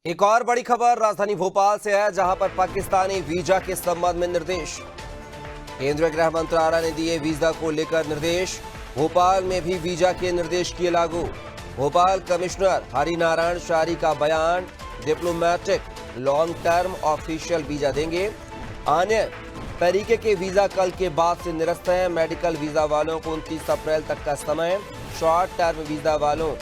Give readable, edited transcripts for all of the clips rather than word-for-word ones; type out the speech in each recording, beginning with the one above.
एक और बड़ी खबर राजधानी भोपाल से है, जहां पर पाकिस्तानी वीजा के संबंध में निर्देश। केंद्रीय गृह मंत्रालय ने दिए वीजा को लेकर निर्देश। भोपाल में भी वीजा के निर्देश किए लागू। भोपाल कमिश्नर हरिनारायण शारी का बयान, diplomatic long term official visa देंगे। अन्य तरीके के वीजा कल के बाद से निरस्त हैं। मेडिकल वीजा वालों को 29 अप्रैल तक का समय। शॉर्ट टर्म वीजा वालों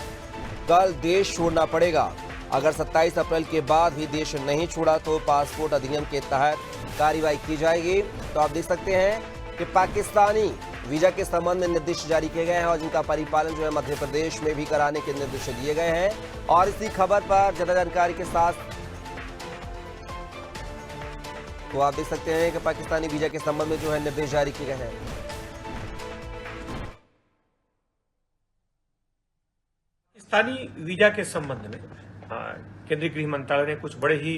कल देश छोड़ना पड़ेगा। अगर 27 अप्रैल के बाद भी देश नहीं छोड़ा तो पासपोर्ट अधिनियम के तहत कार्रवाई की जाएगी। तो आप देख सकते हैं कि पाकिस्तानी वीजा के संबंध में निर्देश जारी किए गए हैं और जिनका परिपालन जो है मध्य प्रदेश में भी कराने के निर्देश दिए गए हैं। और इसी खबर पर ज्यादा जानकारी के साथ तो आप देख सकते हैं कि पाकिस्तानी वीजा के संबंध में जो है निर्देश जारी किए गए हैं। पाकिस्तानी वीजा के संबंध में केंद्रीय गृह मंत्रालय ने कुछ बड़े ही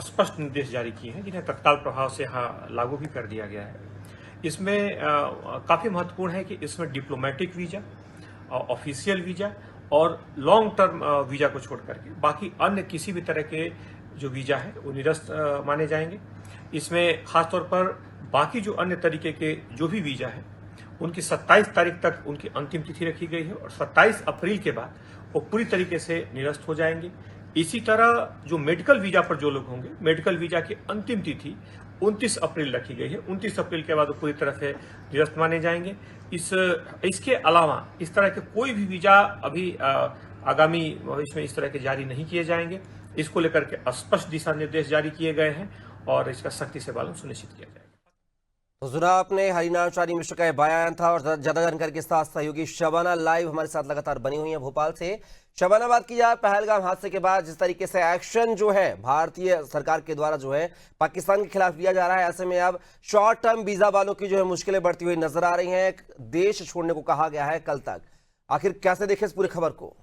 स्पष्ट निर्देश जारी किए हैं, जिन्हें तत्काल प्रभाव से लागू भी कर दिया गया है। इसमें काफी महत्वपूर्ण है कि इसमें डिप्लोमेटिक वीजा, ऑफिशियल वीजा और लॉन्ग टर्म वीजा को छोड़ करके बाकी अन्य किसी भी तरह के जो वीजा है वो निरस्त माने जाएंगे। इसमें खासतौर पर बाकी जो अन्य तरीके के जो भी वीजा है उनकी 27 तारीख तक उनकी अंतिम तिथि रखी गई है और 27 अप्रैल के बाद वो पूरी तरीके से निरस्त हो जाएंगे। इसी तरह जो मेडिकल वीजा पर जो लोग होंगे, मेडिकल वीजा की अंतिम तिथि 29 अप्रैल रखी गई है। 29 अप्रैल के बाद वो पूरी तरह से निरस्त माने जाएंगे। इसके अलावा इस तरह के कोई भी वीजा अभी आगामी भविष्य में इस तरह के जारी नहीं किए जाएंगे। इसको लेकर के स्पष्ट दिशा निर्देश जारी किए गए हैं और इसका सख्ती से पालन सुनिश्चित किया जाएगा। तो सुना आपने हरिनारायण शारी मिश्र का बयान था और ज्यादा जानकारी के साथ सहयोगी शबाना लाइव हमारे साथ लगातार बनी हुई है भोपाल से। शबाना, बात की जाए पहलगाम हादसे के बाद जिस तरीके से एक्शन जो है भारतीय सरकार के द्वारा जो है पाकिस्तान के खिलाफ लिया जा रहा है, ऐसे में अब शॉर्ट टर्म वीजा वालों की जो है मुश्किलें बढ़ती हुई नजर आ रही हैं। देश छोड़ने को कहा गया है कल तक। आखिर कैसे देखें इस पूरी खबर को?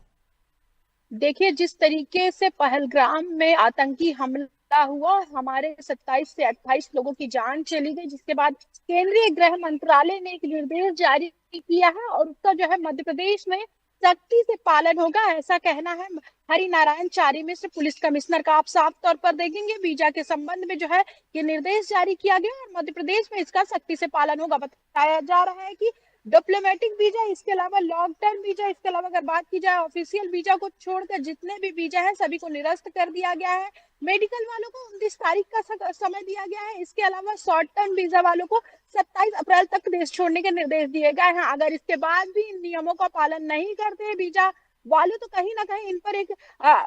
देखिए, जिस तरीके से पहलगाम में आतंकी हमला हुआ, हमारे 27 से 28 लोगों की जान चली गई, जिसके बाद केंद्रीय गृह मंत्रालय ने एक निर्देश जारी किया है और उसका जो है मध्य प्रदेश में सख्ती से पालन होगा, ऐसा कहना है हरिनारायण शारी मिश्र पुलिस कमिश्नर का। आप साफ तौर पर देखेंगे वीजा के संबंध में जो है ये निर्देश जारी किया गया और मध्य प्रदेश में इसका सख्ती से पालन होगा। बताया जा रहा है कि डिप्लोमेटिक वीजा, इसके अलावा लॉन्ग टर्म वीजा, इसके अलावा अगर बात की जाए ऑफिशियल वीजा को छोड़कर जितने भी वीजा है सभी को निरस्त कर दिया गया है। मेडिकल वालों को 29 तारीख का समय दिया गया है। इसके अलावा शॉर्ट टर्म वीजा वालों को 27 अप्रैल तक देश छोड़ने के निर्देश दिए गए हैं। अगर इसके बाद भी इन नियमों का पालन नहीं करते हैं वीजा वालों तो कहीं ना कहीं इन पर एक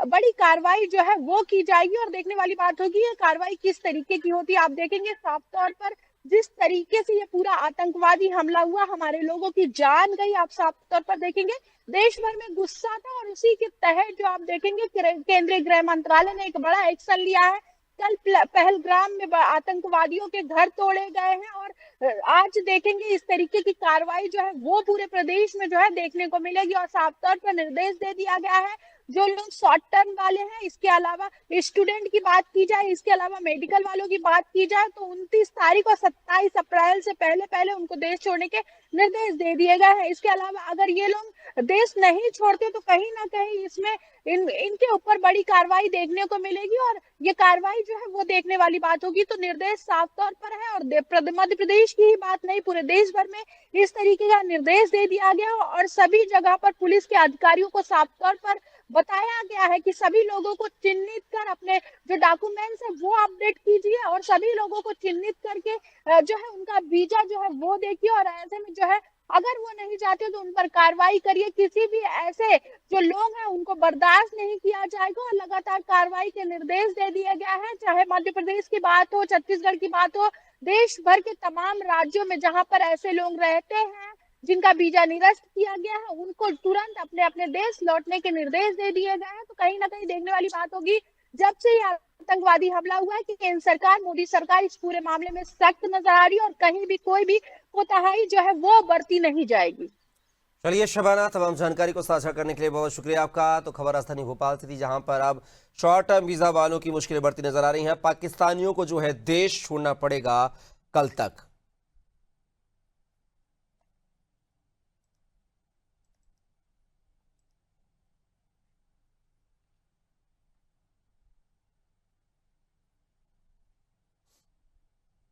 बड़ी कार्रवाई जो है वो की जाएगी और देखने वाली बात होगी ये कार्रवाई किस तरीके की होती है। आप देखेंगे साफ तौर पर जिस तरीके से ये पूरा आतंकवादी हमला हुआ, हमारे लोगों की जान गई, आप साफ तौर पर देखेंगे देश भर में गुस्सा था और उसी के तहत जो आप देखेंगे केंद्रीय गृह मंत्रालय ने एक बड़ा एक्शन लिया है। कल पहलगाम में आतंकवादियों के घर तोड़े गए हैं और आज देखेंगे इस तरीके की कार्रवाई जो है वो पूरे प्रदेश में जो है देखने को मिलेगी और साफ तौर पर निर्देश दे दिया गया है जो लोग शॉर्ट टर्म वाले हैं, इसके अलावा स्टूडेंट की बात की जाए, इसके अलावा मेडिकल वालों की बात की जाए तो 29 तारीख और 27 अप्रैल से पहले पहले उनको देश छोड़ने के निर्देश दे दिए गए हैं। इसके अलावा अगर ये लोग देश नहीं छोड़ते तो कहीं ना कहीं इसमें इनके ऊपर बड़ी कार्रवाई देखने को मिलेगी और ये कार्रवाई जो है वो देखने वाली बात होगी। तो निर्देश साफ तौर पर है और मध्य प्रदेश की ही बात नहीं, पूरे देश भर में इस तरीके का निर्देश दे दिया गया और सभी जगह पर पुलिस के अधिकारियों को साफ तौर पर बताया गया है कि सभी लोगों को चिन्हित कर अपने जो डॉक्यूमेंट्स है वो अपडेट कीजिए और सभी लोगों को चिन्हित करके जो है उनका वीजा जो है वो देखिए और ऐसे में जो है अगर वो नहीं चाहते तो उन पर कार्रवाई करिए। किसी भी ऐसे जो लोग हैं उनको बर्दाश्त नहीं किया जाएगा और लगातार कार्रवाई के निर्देश दे दिए गया है। चाहे मध्य प्रदेश की बात हो, छत्तीसगढ़ की बात हो, देश भर के तमाम राज्यों में जहां पर ऐसे लोग रहते हैं जिनका वीजा निरस्त किया गया है उनको तुरंत अपने अपने देश लौटने के निर्देश दे दिए गए हैं। तो कहीं ना कहीं देखने वाली बात होगी जब से ये आतंकवादी हमला हुआ है कि केंद्र सरकार, मोदी सरकार इस पूरे मामले में सख्त नजर आ रही है और कहीं भी कोई भी कोताही जो है वो बरती नहीं जाएगी। चलिए शबाना, तमाम जानकारी को साझा करने के लिए बहुत शुक्रिया आपका। तो खबर राजधानी भोपाल से थी, जहां पर अब शॉर्ट टर्म वीजा वालों की मुश्किलें बढ़ती नजर आ रही हैं। पाकिस्तानियों को जो है देश छोड़ना पड़ेगा कल तक।